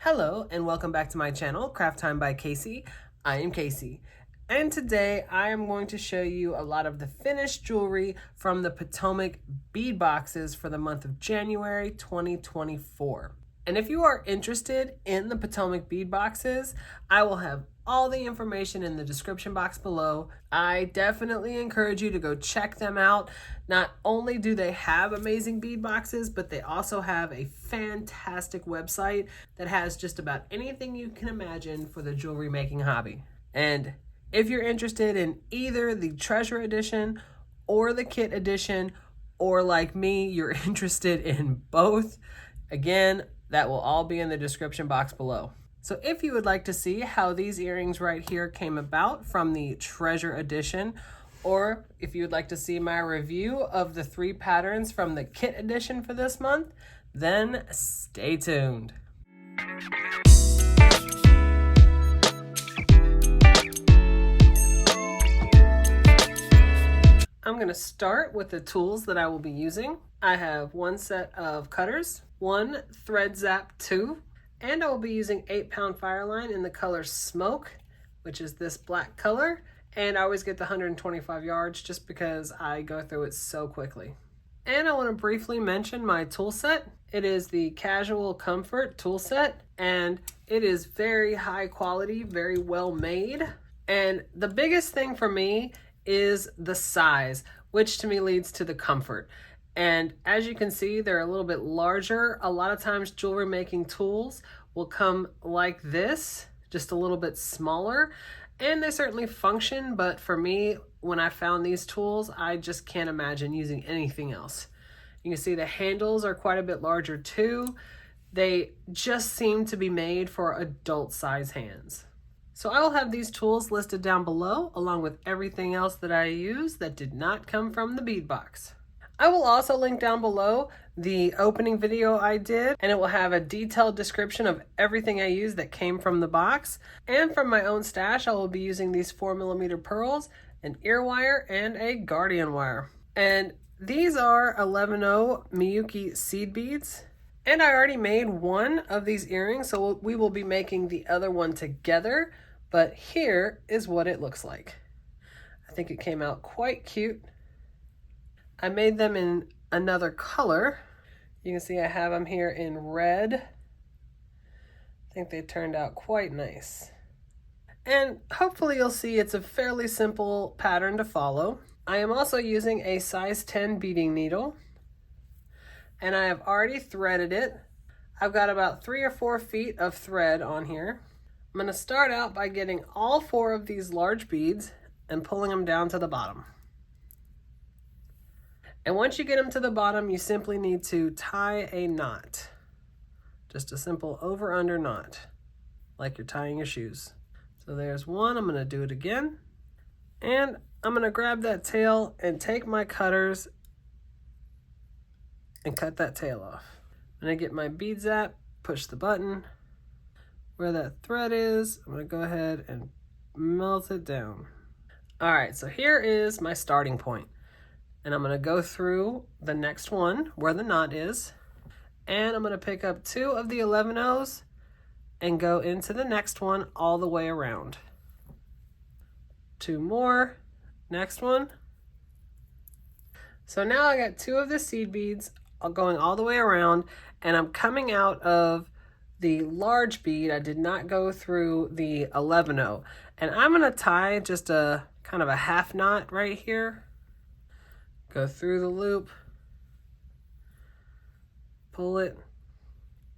Hello and welcome back to my channel, Craft Time by Casey. I am Casey, and today I am going to show you a lot of the finished jewelry from the Potomac bead boxes for the month of January 2024. And if you are interested in the Potomac bead boxes, I will have all the information in the description box below. I definitely encourage you to go check them out. Not only do they have amazing bead boxes, but they also have a fantastic website that has just about anything you can imagine for the jewelry making hobby. And if you're interested in either the treasure edition or the kit edition, or like me, you're interested in both, again, that will all be in the description box below. So if you would like to see how these earrings right here came about from the treasure edition, or if you would like to see my review of the 3 patterns from the kit edition for this month, then stay tuned. I'm going to start with the tools that I will be using. I have one set of cutters, one thread zap 2, and I will be using 8-pound fireline in the color Smoke, which is this black color. And I always get the 125 yards just because I go through it so quickly. And I want to briefly mention my tool set. It is the Casual Comfort tool set, and it is very high quality, very well made. And the biggest thing for me is the size, which to me leads to the comfort. And as you can see, they're a little bit larger. A lot of times jewelry making tools will come like this, just a little bit smaller, and they certainly function, but for me, when I found these tools, I just can't imagine using anything else. You can see the handles are quite a bit larger too. They just seem to be made for adult size hands. So I will have these tools listed down below, along with everything else that I use that did not come from the bead box. I will also link down below the opening video I did, and it will have a detailed description of everything I used that came from the box. And from my own stash, I will be using these 4mm pearls, an ear wire, and a guardian wire. And these are 11-0 Miyuki seed beads. And I already made one of these earrings, so we will be making the other one together. But here is what it looks like. I think it came out quite cute. I made them in another color. You can see I have them here in red. I think they turned out quite nice. And hopefully you'll see it's a fairly simple pattern to follow. I am also using a size 10 beading needle, and I have already threaded it. I've got about 3 or 4 feet of thread on here. I'm going to start out by getting all 4 of these large beads and pulling them down to the bottom. And once you get them to the bottom, you simply need to tie a knot. Just a simple over-under knot, like you're tying your shoes. So there's one. I'm going to do it again. And I'm going to grab that tail and take my cutters and cut that tail off. I'm going to get my bead zap, push the button. Where that thread is, I'm going to go ahead and melt it down. All right, so here is my starting point. And I'm going to go through the next one where the knot is. And I'm going to pick up 2 of the 11-0s and go into the next one all the way around. 2 more. Next one. So now I got 2 of the seed beads going all the way around, and I'm coming out of the large bead. I did not go through the 11-0. And I'm going to tie just a kind of a half knot right here. Go through the loop, pull it.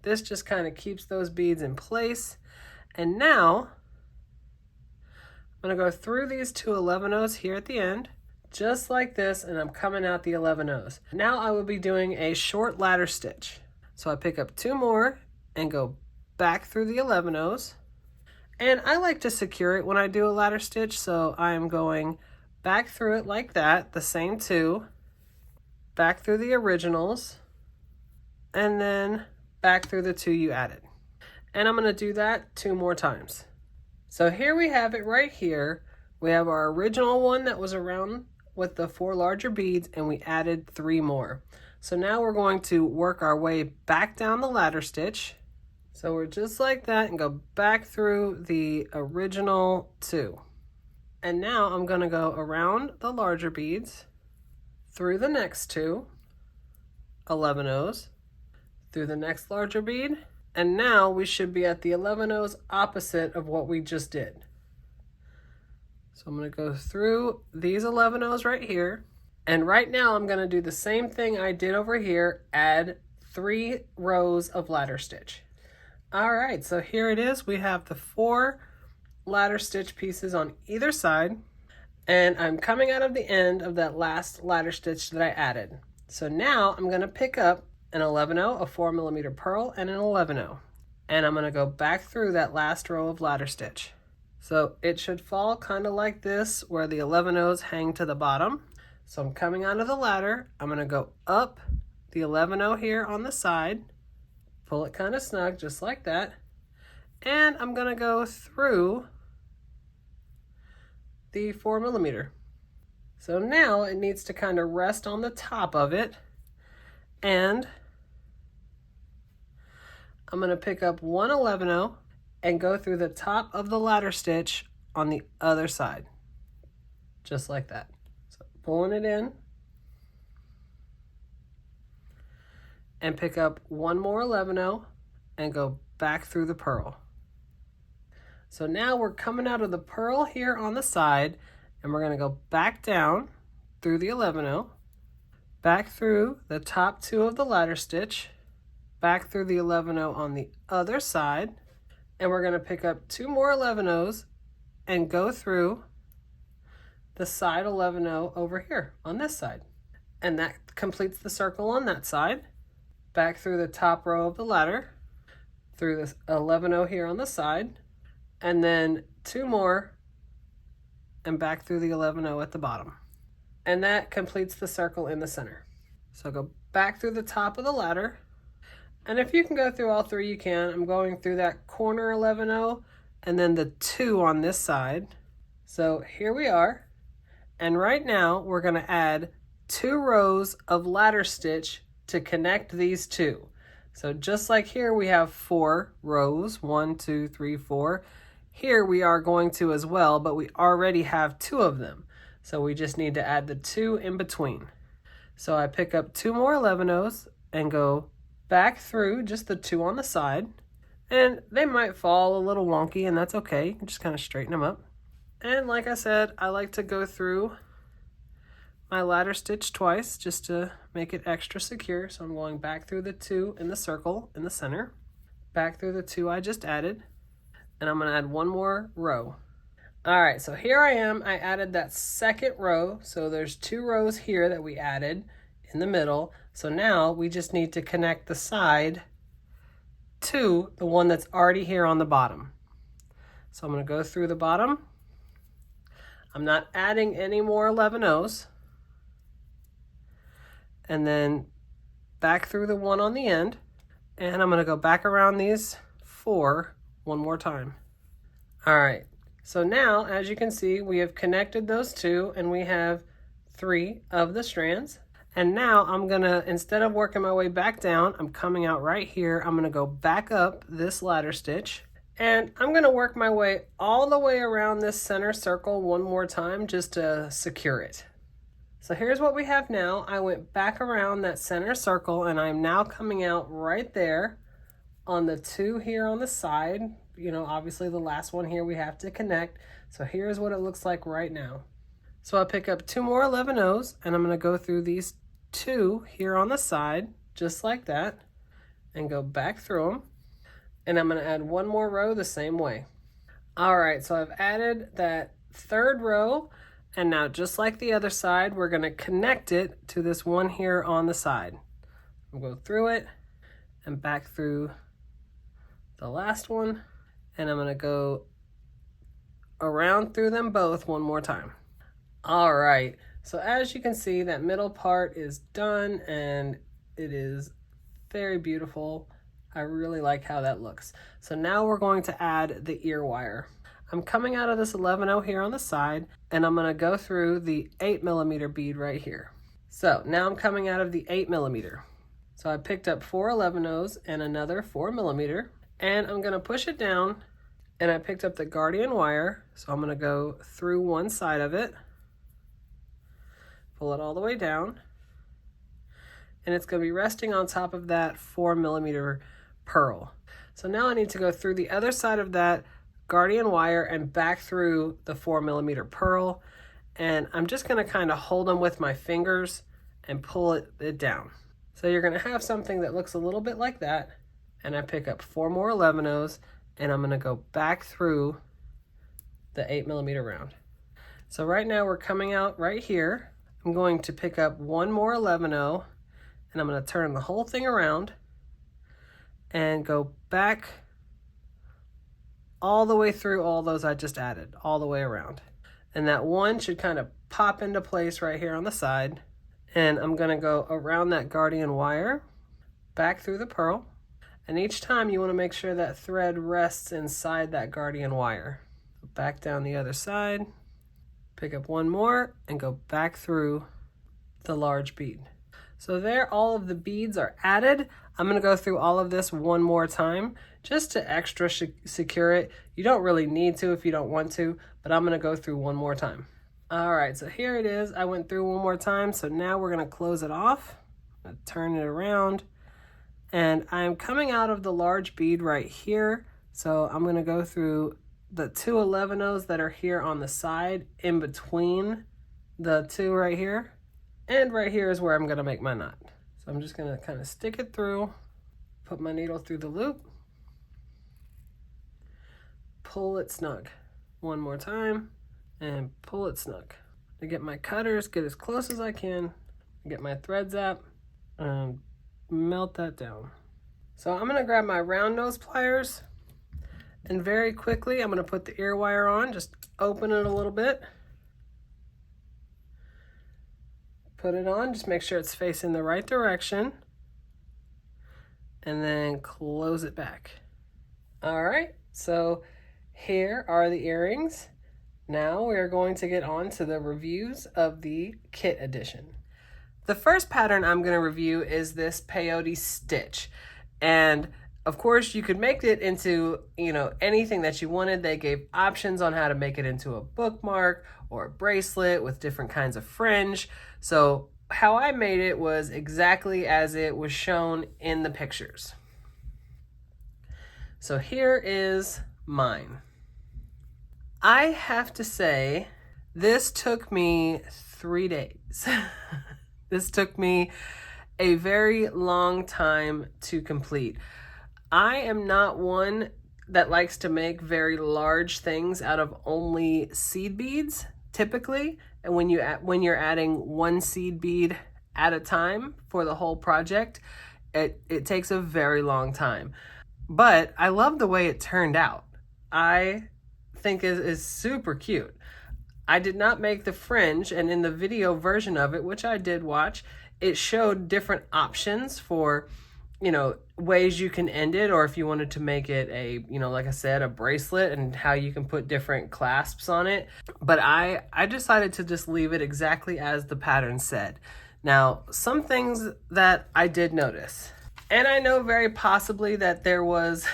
This just kind of keeps those beads in place. And now I'm going to go through these 2 11-0s here at the end, just like this, and I'm coming out the 11-0s. Now I will be doing a short ladder stitch. So I pick up 2 more and go back through the 11-0s. And I like to secure it when I do a ladder stitch, so I am going back through it like that, the same 2, back through the originals, and then back through the 2 you added. And I'm going to do that 2 more times. So here we have it right here. We have our original one that was around with the 4 larger beads, and we added 3 more. So now we're going to work our way back down the ladder stitch So we're just like that and go back through the original 2. And now I'm going to go around the larger beads, through the next 2, 11 O's, through the next larger bead, and now we should be at the 11 O's opposite of what we just did. So I'm going to go through these 11 O's right here, and right now I'm going to do the same thing I did over here, add 3 rows of ladder stitch. All right, so here it is. We have the 4 ladder stitch pieces on either side, and I'm coming out of the end of that last ladder stitch that I added. So now I'm going to pick up an 11-0, a 4mm purl, and an 11-0, and I'm going to go back through that last row of ladder stitch. So it should fall kind of like this, where the 11-0s hang to the bottom. So I'm coming out of the ladder, I'm going to go up the 11-0 here on the side, pull it kind of snug just like that, and I'm going to go through the 4mm. So now it needs to kind of rest on the top of it, and I'm going to pick up one 11-0 and go through the top of the ladder stitch on the other side, just like that. So pulling it in, and pick up one more 11-0 and go back through the purl. So now we're coming out of the purl here on the side, and we're going to go back down through the 11-0, back through the top 2 of the ladder stitch, back through the 11-0 on the other side, and we're going to pick up 2 more 11-0s and go through the side 11-0 over here on this side. And that completes the circle on that side. Back through the top row of the ladder, through this 11-0 here on the side, and then 2 more, and back through the 11-0 at the bottom. And that completes the circle in the center. So go back through the top of the ladder, and if you can go through all 3, you can. I'm going through that corner 11-0, and then the 2 on this side. So here we are, and right now we're going to add 2 rows of ladder stitch to connect these 2. So just like here we have 4 rows, 1, 2, 3, 4. Here we are going to as well, but we already have 2 of them. So we just need to add the 2 in between. So I pick up 2 more 11-0s and go back through just the 2 on the side. And they might fall a little wonky, and that's okay. Just kind of straighten them up. And like I said, I like to go through my ladder stitch twice just to make it extra secure. So I'm going back through the 2 in the circle in the center, back through the 2 I just added, and I'm going to add 1 more row. All right, so here I am. I added that second row. So there's 2 rows here that we added in the middle. So now we just need to connect the side to the one that's already here on the bottom. So I'm going to go through the bottom. I'm not adding any more 11-0s. And then back through the 1 on the end, and I'm going to go back around these 4 one more time. All right, so now as you can see, we have connected those 2, and we have 3 of the strands. And now I'm going to, instead of working my way back down, I'm coming out right here. I'm going to go back up this ladder stitch, and I'm going to work my way all the way around this center circle one more time just to secure it. So here's what we have now. I went back around that center circle, and I'm now coming out right there on the 2 here on the side. You know, obviously the last one here we have to connect. So here's what it looks like right now. So I pick up 2 more 11-0s, and I'm going to go through these 2 here on the side, just like that, and go back through them. And I'm going to add 1 more row the same way. All right, so I've added that 3rd row. And now, just like the other side, we're going to connect it to this one here on the side. We'll go through it and back through the last one. And I'm going to go around through them both one more time. All right. So as you can see, that middle part is done, and it is very beautiful. I really like how that looks. So now we're going to add the ear wire. I'm coming out of this 11-0 here on the side, and I'm going to go through the 8mm bead right here. So now I'm coming out of the 8mm. So I picked up 4 11-0s and another 4mm, And I'm gonna push it down, and I picked up the Guardian wire, so I'm gonna go through one side of it, pull it all the way down, and it's gonna be resting on top of that 4mm pearl. So now I need to go through the other side of that Guardian wire and back through the 4mm pearl, and I'm just gonna kind of hold them with my fingers and pull it down. So you're gonna have something that looks a little bit like that, and I pick up 4 more 11-0s, and I'm gonna go back through the 8mm round. So right now we're coming out right here. I'm going to pick up 1 more 11-0, and I'm gonna turn the whole thing around and go back all the way through all those I just added, all the way around. And that one should kind of pop into place right here on the side. And I'm gonna go around that Guardian wire, back through the pearl. And each time you wanna make sure that thread rests inside that Guardian wire. Back down the other side, pick up 1 more, and go back through the large bead. So there, all of the beads are added. I'm gonna go through all of this 1 more time just to extra secure it. You don't really need to if you don't want to, but I'm gonna go through 1 more time. All right, so here it is. I went through 1 more time, so now we're gonna close it off. I'm gonna turn it around, and I'm coming out of the large bead right here. So I'm gonna go through the 2 11-0s that are here on the side in between the 2 right here. And right here is where I'm gonna make my knot. So I'm just gonna kind of stick it through, put my needle through the loop, pull it snug 1 more time, and pull it snug. To get my cutters, get as close as I can, get my thread zap, and melt that down. So I'm gonna grab my round nose pliers, and very quickly I'm gonna put the ear wire on, just open it a little bit. Put it on, just make sure it's facing the right direction, and then close it back. All right, so here are the earrings. Now we're going to get on to the reviews of the kit edition. The first pattern I'm going to review is this peyote stitch. And of course you could make it into, anything that you wanted. They gave options on how to make it into a bookmark or a bracelet with different kinds of fringe. So how I made it was exactly as it was shown in the pictures. So here is mine. I have to say, this took me 3 days. This took me a very long time to complete. I am not one that likes to make very large things out of only seed beads, typically. And when you're adding 1 seed bead at a time for the whole project, it takes a very long time. But I love the way it turned out. I think is super cute. I did not make the fringe, and in the video version of it, which I did watch, it showed different options for, ways you can end it, or if you wanted to make it a, like I said, a bracelet, and how you can put different clasps on it. But I decided to just leave it exactly as the pattern said. Now, some things that I did notice, and I know very possibly that there was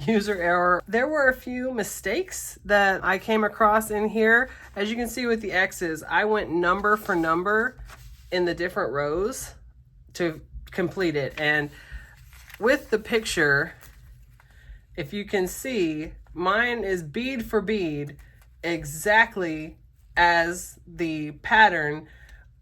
user error. There were a few mistakes that I came across in here. As you can see with the X's, I went number for number in the different rows to complete it. And with the picture, if you can see, mine is bead for bead exactly as the pattern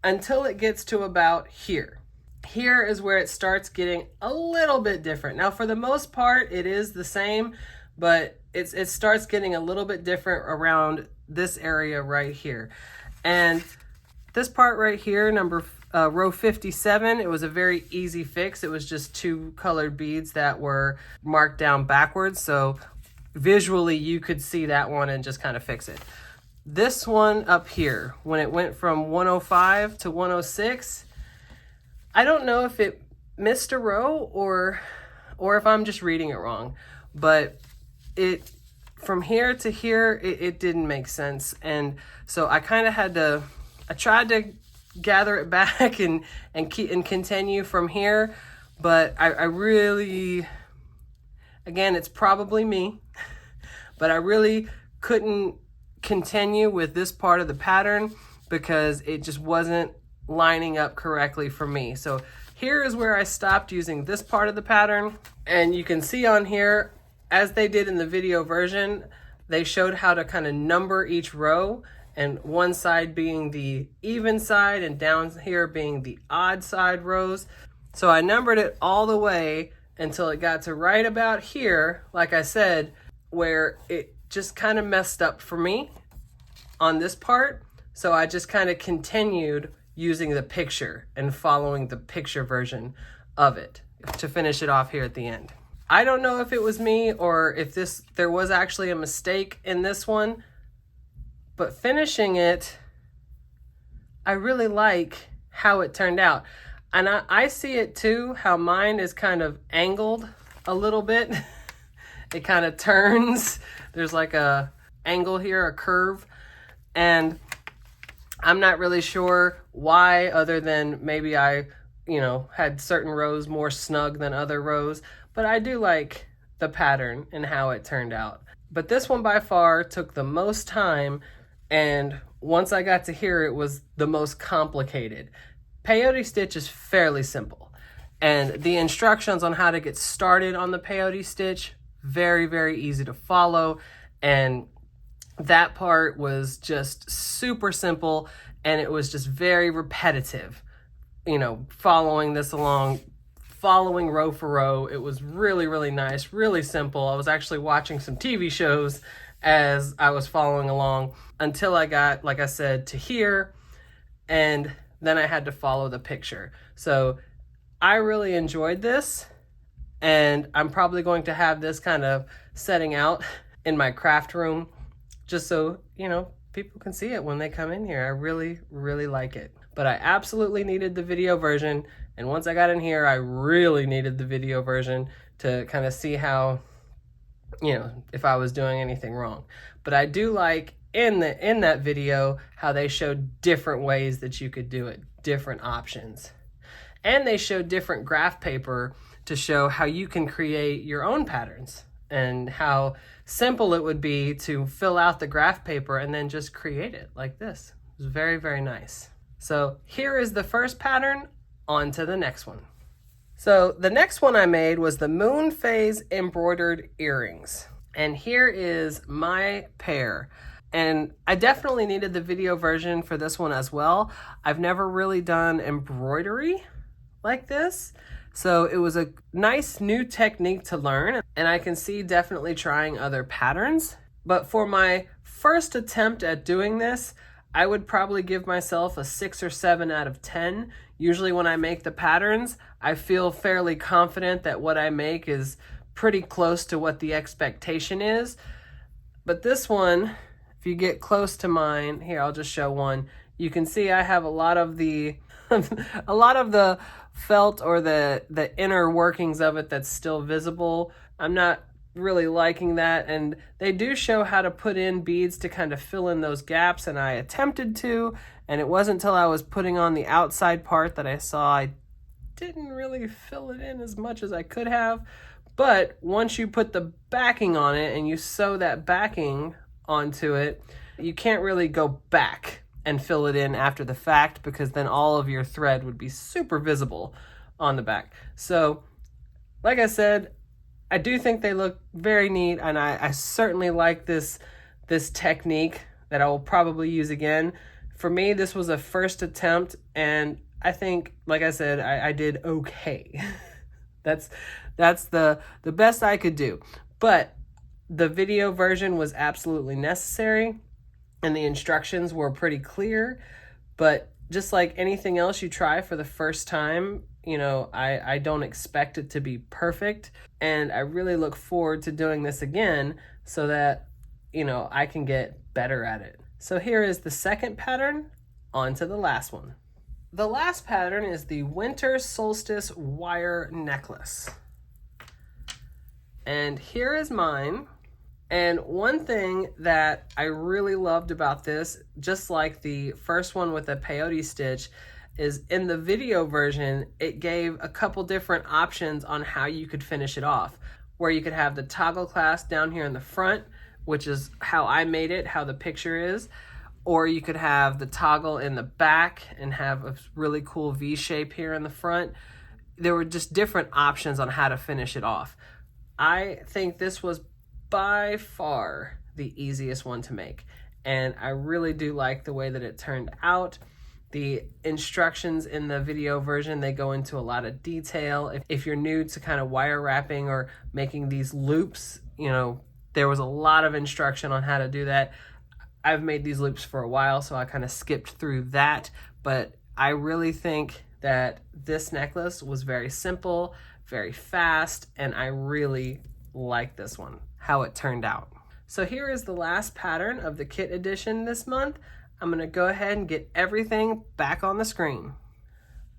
until it gets to about here. Here is where it starts getting a little bit different. Now, for the most part, it is the same, but it starts getting a little bit different around this area right here. And this part right here, row 57, it was a very easy fix. It was just 2 colored beads that were marked down backwards. So visually, you could see that one and just kind of fix it. This one up here, when it went from 105 to 106, I don't know if it missed a row or if I'm just reading it wrong, but from here to here, it didn't make sense. And so I kind of I tried to gather it back and continue from here, but I Again, it's probably me, but I really couldn't continue with this part of the pattern because it just wasn't lining up correctly for me. So here is where I stopped using this part of the pattern. And you can see on here, as they did in the video version, they showed how to kind of number each row, and one side being the even side and down here being the odd side rows. So I numbered it all the way until it got to right about here, like I said, where it just kind of messed up for me on this part. So I just kind of continued using the picture and following the picture version of it to finish it off here at the end. I don't know if it was me or if there was actually a mistake in this one, but finishing it, I really like how it turned out. And I see it too, how mine is kind of angled a little bit. It kind of turns. There's like a angle here, a curve. And I'm not really sure why, other than maybe I, had certain rows more snug than other rows. But I do like the pattern and how it turned out. But this one by far took the most time. And once I got to here, it was the most complicated. Peyote stitch is fairly simple, and the instructions on how to get started on the peyote stitch, very, very easy to follow. And that part was just super simple, and it was just very repetitive, following this along, following row for row. It was really, really nice, really simple. I was actually watching some TV shows as I was following along until I got, like I said, to here, and then I had to follow the picture. So I really enjoyed this, and I'm probably going to have this kind of setting out in my craft room just so, people can see it when they come in here. I really, really like it. But I absolutely needed the video version, and once I got in here, I really needed the video version to kind of see how, if I was doing anything wrong. But I do like in that video how they showed different ways that you could do it, different options. And they showed different graph paper to show how you can create your own patterns and how simple it would be to fill out the graph paper and then just create it like this. It was very, very nice. So here is the first pattern. On to the next one. So the next one I made was the moon phase embroidered earrings. And here is my pair. And I definitely needed the video version for this one as well. I've never really done embroidery like this. So it was a nice new technique to learn. And I can see definitely trying other patterns. But for my first attempt at doing this, I would probably give myself a 6 or 7 out of 10. Usually when I make the patterns, I feel fairly confident that what I make is pretty close to what the expectation is. But this one, if you get close to mine, here I'll just show one. You can see I have a lot of the felt or the inner workings of it that's still visible. I'm not really liking that, and they do show how to put in beads to kind of fill in those gaps, and I attempted to, and it wasn't until I was putting on the outside part that I saw I didn't really fill it in as much as I could have. But once you put the backing on it and you sew that backing onto it, you can't really go back and fill it in after the fact, because then all of your thread would be super visible on the back. So like I said, I do think they look very neat, and I certainly like this technique that I will probably use again. For me, this was a first attempt, and I think, like I said, I did okay. That's the best I could do. But the video version was absolutely necessary, and the instructions were pretty clear. But just like anything else you try for the first time, I don't expect it to be perfect. And I really look forward to doing this again so that, I can get better at it. So here is the second pattern. On to the last one. The last pattern is the Winter Solstice Wire Necklace. And here is mine. And one thing that I really loved about this, just like the first one with the peyote stitch, is in the video version, it gave a couple different options on how you could finish it off. where you could have the toggle clasp down here in the front, which is how I made it, how the picture is. Or you could have the toggle in the back and have a really cool V shape here in the front. There were just different options on how to finish it off. I think this was by far the easiest one to make. And I really do like the way that it turned out. The instructions in the video version, they go into a lot of detail. If you're new to kind of wire wrapping or making these loops, you know, there was a lot of instruction on how to do that. I've made these loops for a while, so I kind of skipped through that, but I really think that this necklace was very simple, very fast, and I really like this one, how it turned out. So here is the last pattern of the kit edition this month. I'm gonna go ahead and get everything back on the screen.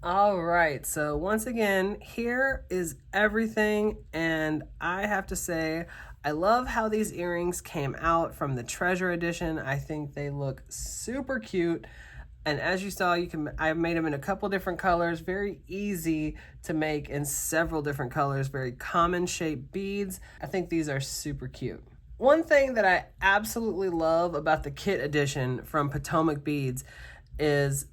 All right, so once again, here is everything, and I have to say, I love how these earrings came out from the Treasure Edition. I think they look super cute. And as you saw, I made them in a couple different colors, very easy to make in several different colors, very common shaped beads. I think these are super cute. One thing that I absolutely love about the kit edition from Potomac Beads is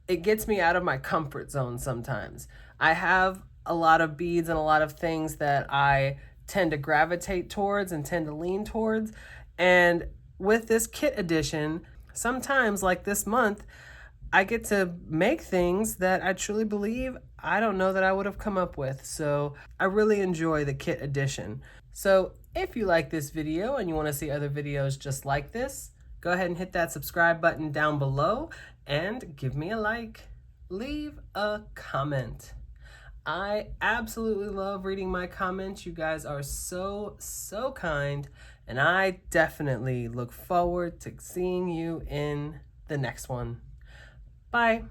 it gets me out of my comfort zone sometimes. I have a lot of beads and a lot of things that I tend to gravitate towards and tend to lean towards. And with this kit edition, sometimes like this month, I get to make things that I truly believe I don't know that I would have come up with. So I really enjoy the kit edition. So if you like this video and you want to see other videos just like this, go ahead and hit that subscribe button down below and give me a like. Leave a comment. I absolutely love reading my comments. You guys are so kind, and I definitely look forward to seeing you in the next one. Bye.